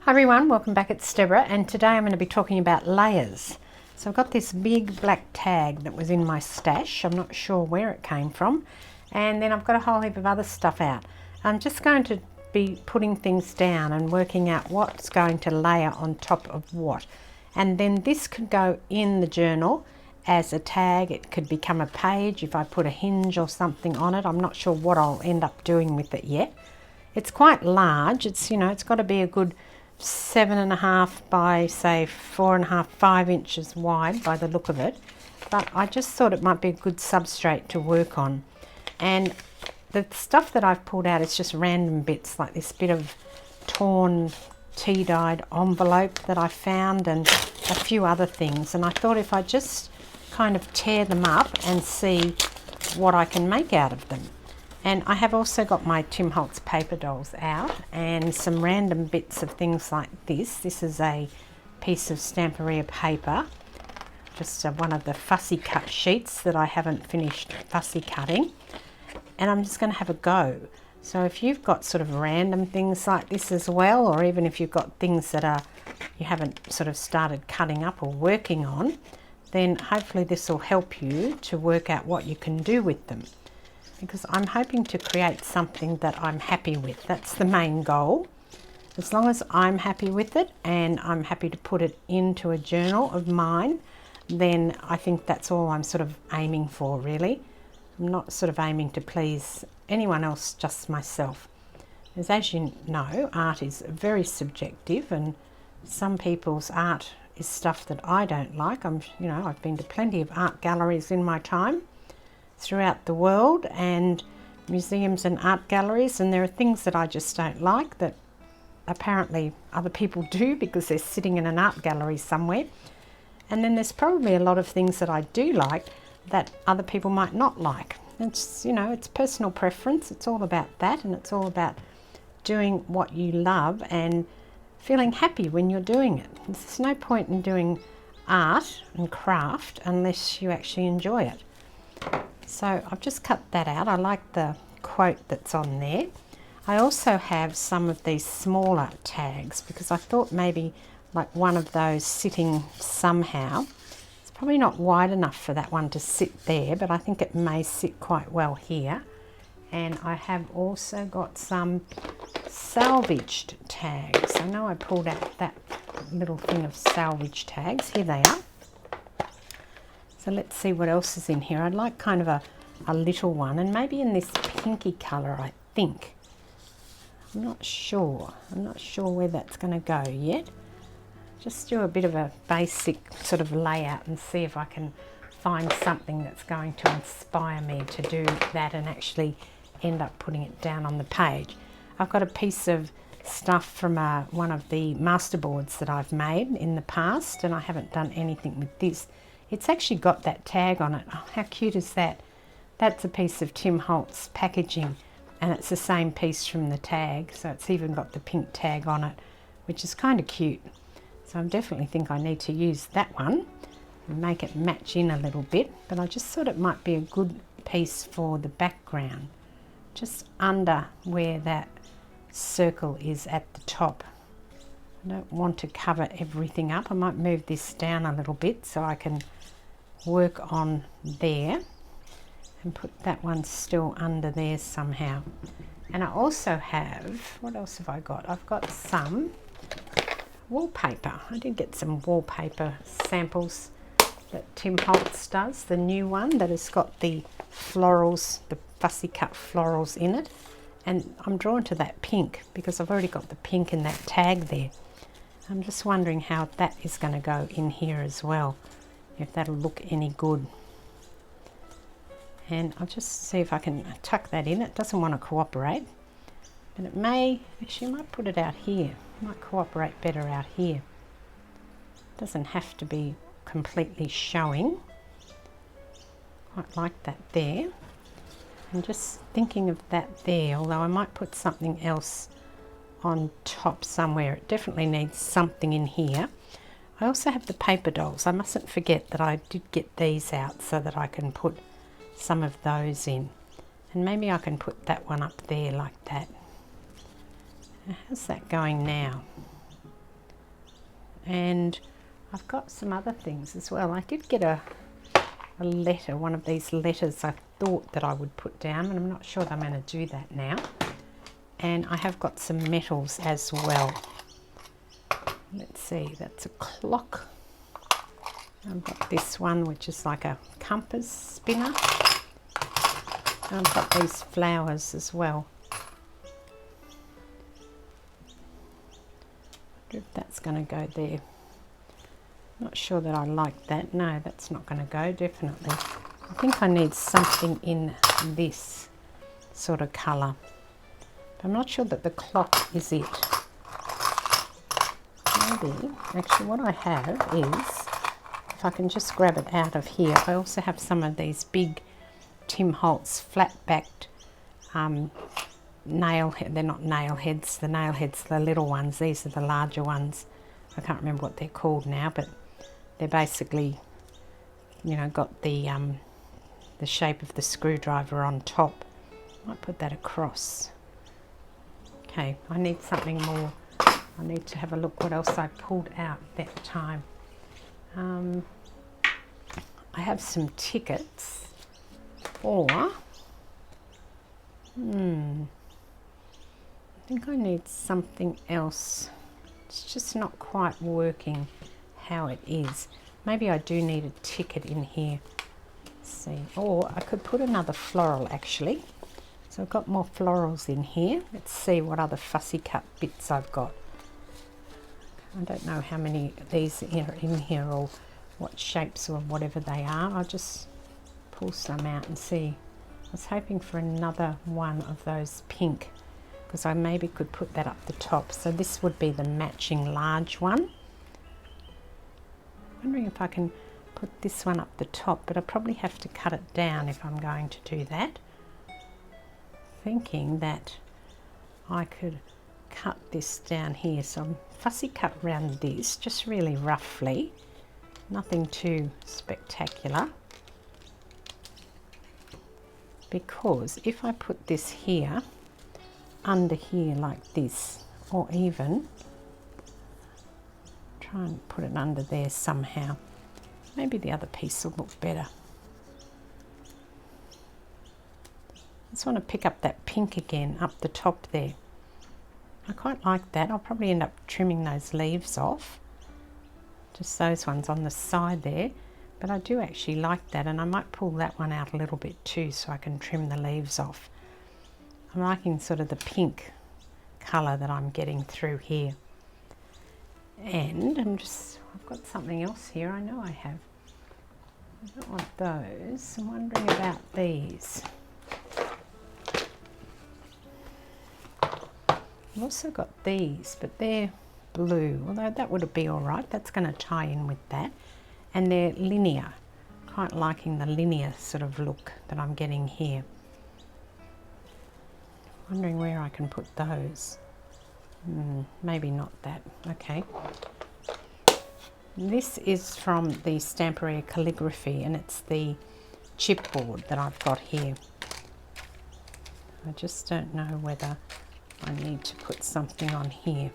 Hi everyone, welcome back. It's Deborah, and today I'm going to be talking about layers. So I've got this big black tag that was in my stash. I'm not sure where it came from, and then I've got a whole heap of other stuff out. I'm just going to be putting things down and working out what's going to layer on top of what, and then this could go in the journal as a tag. It could become a page if I put a hinge or something on it. I'm not sure what I'll end up doing with it yet. It's quite large. It's got to be a good 7.5 by say 4.5, 5 inches wide by the look of it, but I just thought it might be a good substrate to work on. And the stuff that I've pulled out is just random bits, like this bit of torn tea-dyed envelope that I found and a few other things, and I thought if I just kind of tear them up and see what I can make out of them. And I have also got my Tim Holtz paper dolls out and some random bits of things like this. This is a piece of Stamperia paper, just one of the fussy cut sheets that I haven't finished fussy cutting. And I'm just going to have a go. So if you've got sort of random things like this as well, or even if you've got things that you haven't sort of started cutting up or working on, then hopefully this will help you to work out what you can do with them. Because I'm hoping to create something that I'm happy with. That's the main goal. As long as I'm happy with it and I'm happy to put it into a journal of mine, then I think that's all I'm sort of aiming for, really. I'm not sort of aiming to please anyone else, just myself. As you know, art is very subjective, and some people's art is stuff that I don't like. I've been to plenty of art galleries in my time throughout the world, and museums and art galleries, and there are things that I just don't like that apparently other people do because they're sitting in an art gallery somewhere. And then there's probably a lot of things that I do like that other people might not like. It's it's personal preference. It's all about that, and it's all about doing what you love and feeling happy when you're doing it. There's no point in doing art and craft unless you actually enjoy it. So I've just cut that out. I like the quote that's on there. I also have some of these smaller tags because I thought maybe like one of those sitting somehow. It's probably not wide enough for that one to sit there, but I think it may sit quite well here. And I have also got some salvaged tags. I know I pulled out that little thing of salvage tags. Here they are. So let's see what else is in here. I'd like kind of a little one, and maybe in this pinky colour, I think. I'm not sure where that's going to go yet. Just do a bit of a basic sort of layout and see if I can find something that's going to inspire me to do that and actually end up putting it down on the page. I've got a piece of stuff from one of the masterboards that I've made in the past, and I haven't done anything with this. It's actually got that tag on it. Oh, how cute is that? That's a piece of Tim Holtz packaging, and it's the same piece from the tag, so it's even got the pink tag on it, which is kind of cute. So I definitely think I need to use that one and make it match in a little bit, but I just thought it might be a good piece for the background, just under where that circle is at the top. I don't want to cover everything up. I might move this down a little bit so I can work on there and put that one still under there somehow. And I also have, what else have I got? I've got some wallpaper. I did get some wallpaper samples that Tim Holtz does, the new one that has got the florals, the fussy cut florals in it. And I'm drawn to that pink because I've already got the pink in that tag there. I'm just wondering how that is going to go in here as well, if that'll look any good. And I'll just see if I can tuck that in. It doesn't want to cooperate, but it may, actually I might put it out here. It might cooperate better out here. It doesn't have to be completely showing. Quite like that there. I'm just thinking of that there, although I might put something else on top somewhere. It definitely needs something in here. I also have the paper dolls. I mustn't forget that I did get these out so that I can put some of those in. And maybe I can put that one up there like that. How's that going now? And I've got some other things as well. I did get a letter, one of these letters I thought that I would put down, and I'm not sure that I'm going to do that now. And I have got some metals as well. Let's see, that's a clock. I've got this one which is like a compass spinner. And I've got these flowers as well. I wonder if that's going to go there. Not sure that I like that. No, that's not going to go, definitely. I think I need something in this sort of colour. But I'm not sure that the clock is it. Maybe, actually what I have is, if I can just grab it out of here, I also have some of these big Tim Holtz flat-backed nail head. They're not nail heads, the nail heads, the little ones. These are the larger ones. I can't remember what they're called now, but they're basically, you know, got the shape of the screwdriver on top. I might put that across. Okay, I need something more. I need to have a look what else I pulled out that time. I have some tickets for, I think I need something else. It's just not quite working how it is. Maybe I do need a ticket in here. Let's see. Or I could put another floral actually. So I've got more florals in here. Let's see what other fussy cut bits I've got. I don't know how many of these are in here or what shapes or whatever they are. I'll just pull some out and see. I was hoping for another one of those pink, because I maybe could put that up the top. So this would be the matching large one. I'm wondering if I can put this one up the top, but I probably have to cut it down if I'm going to do that. Thinking that I could cut this down here. So I'm fussy cut around this, just really roughly. Nothing too spectacular. Because if I put this here, under here like this, or even try and put it under there somehow, maybe the other piece will look better. I just want to pick up that pink again up the top there. I quite like that. I'll probably end up trimming those leaves off, just those ones on the side there, but I do actually like that, and I might pull that one out a little bit too so I can trim the leaves off. I'm liking sort of the pink colour that I'm getting through here. And I've got something else here. I know I have. I don't want those. I'm wondering about these. I've also got these, but they're blue, although that would be all right. That's going to tie in with that. And they're linear. Quite liking the linear sort of look that I'm getting here. Wondering where I can put those. Maybe not that. Okay. This is from the Stamperia Calligraphy, and it's the chipboard that I've got here. I just don't know whether I need to put something on here.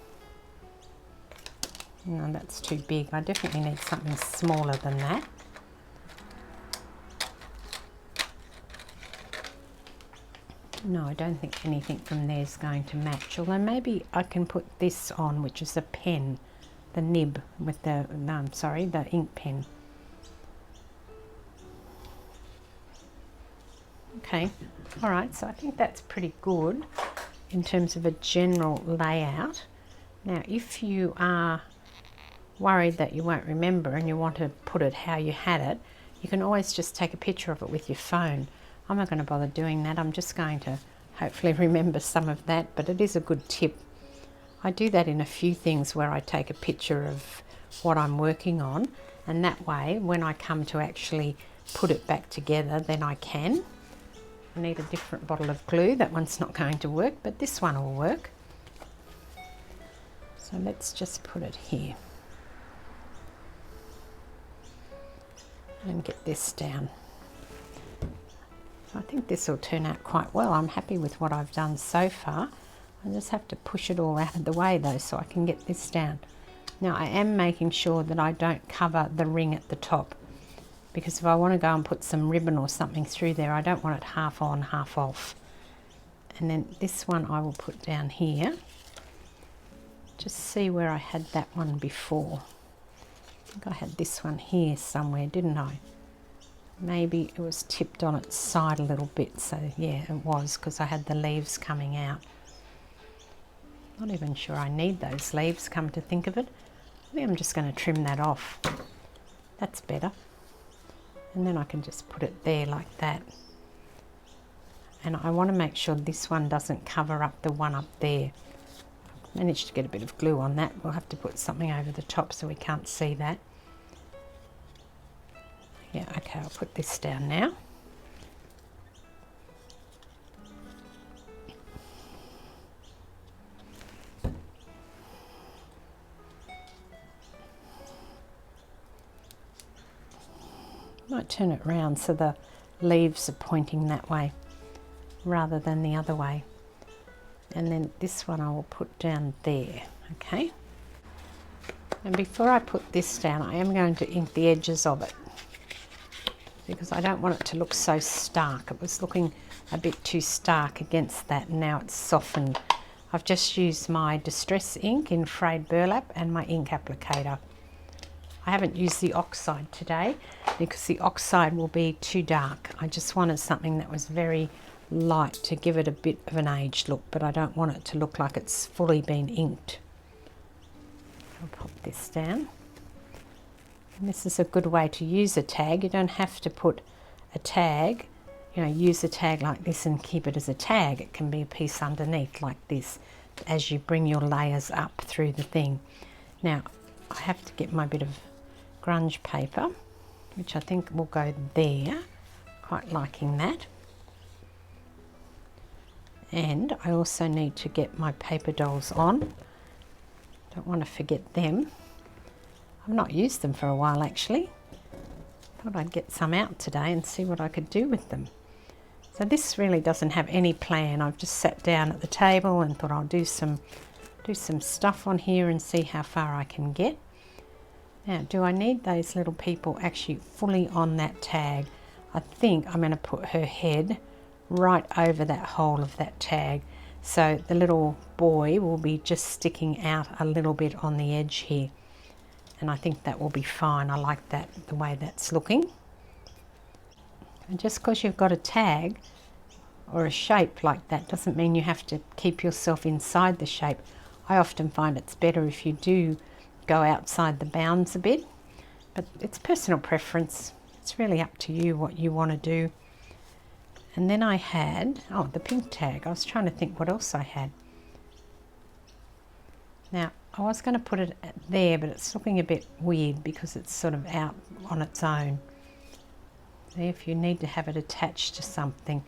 No, that's too big. I definitely need something smaller than that. No, I don't think anything from there is going to match. Although maybe I can put this on, which is a pen, the nib with the, the ink pen. Okay, all right, so I think that's pretty good in terms of a general layout. Now, if you are worried that you won't remember and you want to put it how you had it, you can always just take a picture of it with your phone. I'm not going to bother doing that. I'm just going to hopefully remember some of that, but it is a good tip. I do that in a few things where I take a picture of what I'm working on, and that way when I come to actually put it back together, then I can. I need a different bottle of glue. That one's not going to work, but this one will work. So let's just put it here and get this down. I think this will turn out quite well. I'm happy with what I've done so far. I just have to push it all out of the way though so I can get this down. Now I am making sure that I don't cover the ring at the top, because if I want to go and put some ribbon or something through there, I don't want it half on, half off. And then this one I will put down here. Just see where I had that one before. I think I had this one here somewhere, didn't I? Maybe it was tipped on its side a little bit, so yeah, it was, because I had the leaves coming out. Not even sure I need those leaves, come to think of it. I think I'm just going to trim that off. That's better. And then I can just put it there like that. And I want to make sure this one doesn't cover up the one up there. I've managed to get a bit of glue on that. We'll have to put something over the top so we can't see that. Yeah, okay, I'll put this down now. Might turn it round so the leaves are pointing that way rather than the other way. And then this one I will put down there, okay? And before I put this down, I am going to ink the edges of it, because I don't want it to look so stark. It was looking a bit too stark against that, and now it's softened. I've just used my Distress ink in frayed burlap and my ink applicator. I haven't used the oxide today because the oxide will be too dark. I just wanted something that was very light to give it a bit of an aged look, but I don't want it to look like it's fully been inked. I'll pop this down. And this is a good way to use a tag. You don't have to put a tag, you know, use a tag like this and keep it as a tag. It can be a piece underneath like this as you bring your layers up through the thing. Now, I have to get my bit of grunge paper, which I think will go there. Quite liking that. And I also need to get my paper dolls on. Don't want to forget them. I've not used them for a while actually. Thought I'd get some out today and see what I could do with them. So this really doesn't have any plan. I've just sat down at the table and thought I'll do some stuff on here and see how far I can get. Now, do I need those little people actually fully on that tag? I think I'm going to put her head right over that hole of that tag, so the little boy will be just sticking out a little bit on the edge here, and I think that will be fine. I like that, the way that's looking. And just because you've got a tag or a shape like that doesn't mean you have to keep yourself inside the shape. I often find it's better if you do go outside the bounds a bit, but it's personal preference. It's really up to you what you want to do. And then I had, oh, the pink tag. I was trying to think what else I had. Now, I was going to put it there, but it's looking a bit weird because it's sort of out on its own. See if you need to have it attached to something.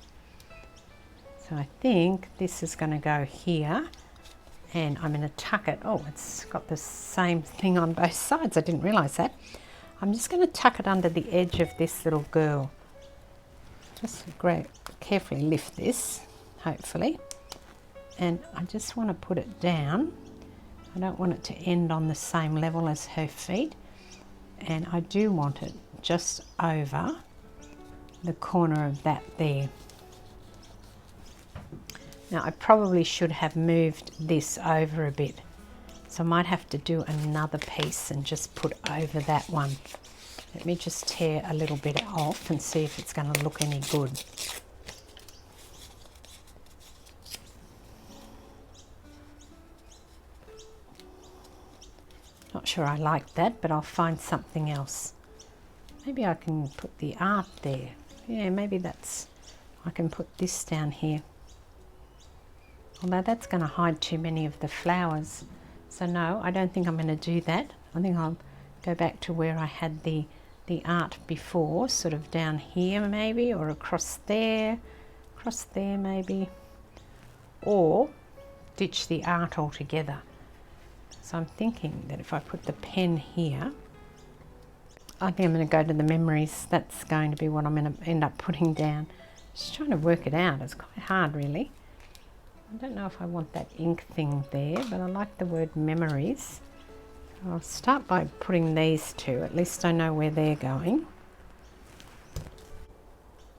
So I think this is going to go here, and I'm going to tuck it. Oh, it's got the same thing on both sides. I didn't realise that. I'm just going to tuck it under the edge of this little girl. Just carefully lift this, hopefully. And I just want to put it down. I don't want it to end on the same level as her feet. And I do want it just over the corner of that there. Now I probably should have moved this over a bit, so I might have to do another piece and just put over that one. Let me just tear a little bit off and see if it's going to look any good. Not sure I like that, but I'll find something else. Maybe I can put the art there. Yeah, maybe I can put this down here. Although that's going to hide too many of the flowers. So no, I don't think I'm going to do that. I think I'll go back to where I had the art before, sort of down here maybe, or across there maybe. Or ditch the art altogether. So I'm thinking that if I put the pen here, I think I'm going to go to the memories. That's going to be what I'm going to end up putting down. Just trying to work it out. It's quite hard really. I don't know if I want that ink thing there, but I like the word memories. I'll start by putting these two, at least I know where they're going.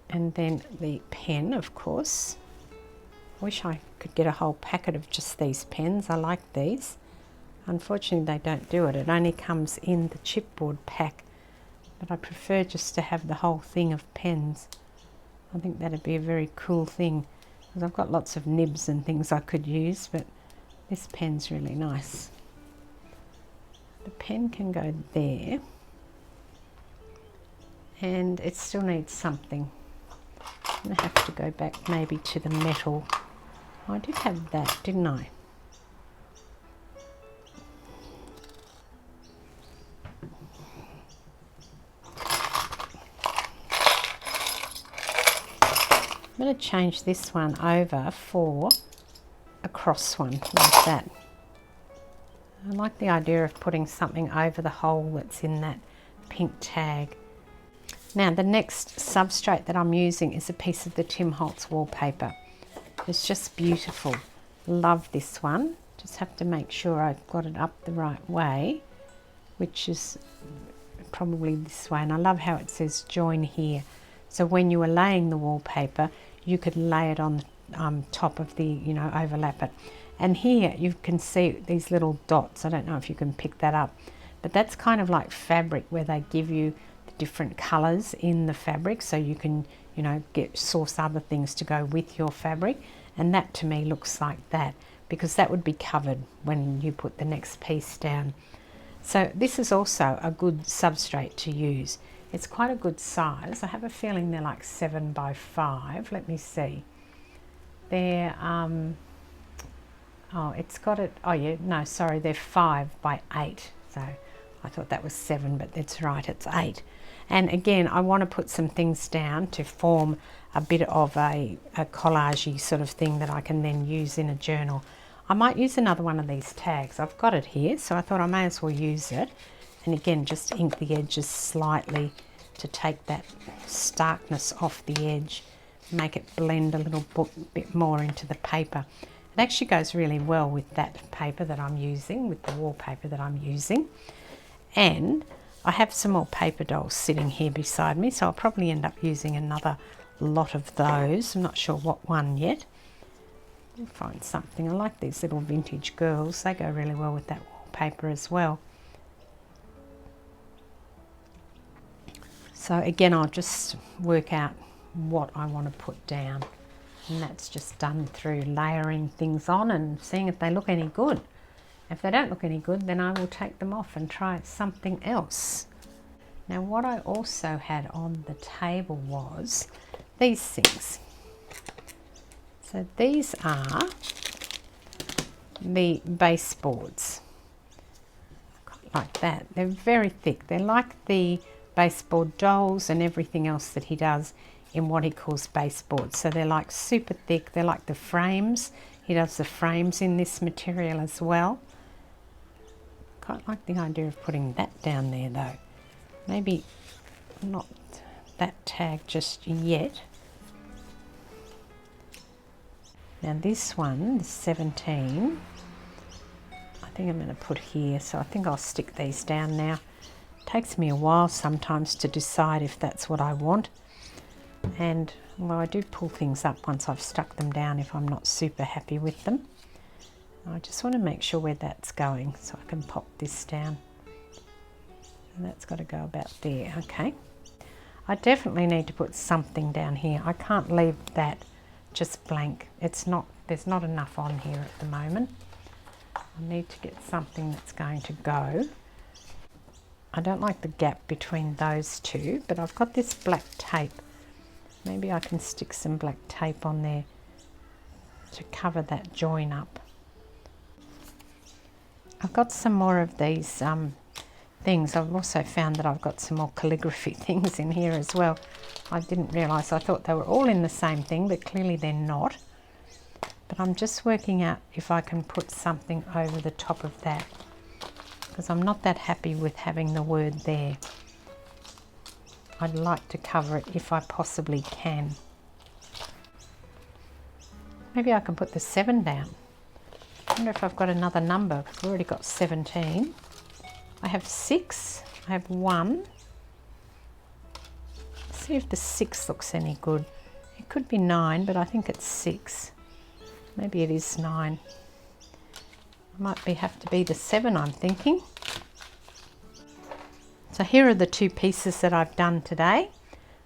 And then the pen, of course. I wish I could get a whole packet of just these pens. I like these. Unfortunately, they don't do it. It only comes in the chipboard pack. But I prefer just to have the whole thing of pens. I think that'd be a very cool thing. Because I've got lots of nibs and things I could use, but this pen's really nice. The pen can go there. And it still needs something. I'm going to have to go back maybe to the metal. I did have that, didn't I? I'm going to change this one over for a cross one like that. I like the idea of putting something over the hole that's in that pink tag. Now the next substrate that I'm using is a piece of the Tim Holtz wallpaper. It's just beautiful. Love this one. Just have to make sure I've got it up the right way, which is probably this way. And I love how it says join here. So when you are laying the wallpaper, you could lay it on the top of the, you know, overlap it. And here you can see these little dots. I don't know if you can pick that up, but that's kind of like fabric where they give you the different colors in the fabric, so you can, you know, source other things to go with your fabric. And that to me looks like that, because that would be covered when you put the next piece down. So this is also a good substrate to use. It's quite a good size. I have a feeling they're like 7 by 5. Let me see. They're oh, it's got it. Oh yeah, no, sorry, they're 5 by 8. So I thought that was 7, but that's right, it's 8. And again, I want to put some things down to form a bit of a collage-y sort of thing that I can then use in a journal. I might use another one of these tags. I've got it here, so I thought I may as well use it. And again, just ink the edges slightly to take that starkness off the edge, make it blend a little bit more into the paper. It actually goes really well with that paper that I'm using, with the wallpaper that I'm using. And I have some more paper dolls sitting here beside me, so I'll probably end up using another lot of those. I'm not sure what one yet. I'll find something. I like these little vintage girls. They go really well with that wallpaper as well. So again, I'll just work out what I want to put down. And that's just done through layering things on and seeing if they look any good. If they don't look any good, then I will take them off and try something else. Now what I also had on the table was these things. So these are the baseboards. Like that. They're very thick. They're like the baseboard dolls and everything else that he does in what he calls baseboards. So they're like super thick. They're like the frames. He does the frames in this material as well. Quite like the idea of putting that down there though. Maybe not that tag just yet. Now this one, the 17, I think I'm going to put here. So I think I'll stick these down now. It takes me a while sometimes to decide if that's what I want. And well, I do pull things up once I've stuck them down if I'm not super happy with them. I just want to make sure where that's going so I can pop this down. And that's got to go about there. Okay. I definitely need to put something down here. I can't leave that just blank. It's not, there's not enough on here at the moment. I need to get something that's going to go. I don't like the gap between those two, but I've got this black tape. Maybe I can stick some black tape on there to cover that join up. I've got some more of these things. I've also found that I've got some more calligraphy things in here as well. I didn't realise. I thought they were all in the same thing, but clearly they're not. But I'm just working out if I can put something over the top of that, because I'm not that happy with having the word there. I'd like to cover it if I possibly can. Maybe I can put the 7 down. I wonder if I've got another number. We've already got 17. I have 6. I have 1. Let's see if the 6 looks any good. It could be 9, but I think it's 6. Maybe it is 9. Might have to be the 7, I'm thinking. So here are the 2 pieces that I've done today.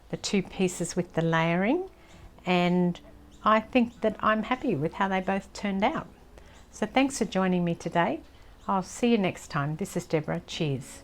The 2 pieces with the layering, and I think that I'm happy with how they both turned out. So thanks for joining me today. I'll see you next time. This is Deborah. Cheers.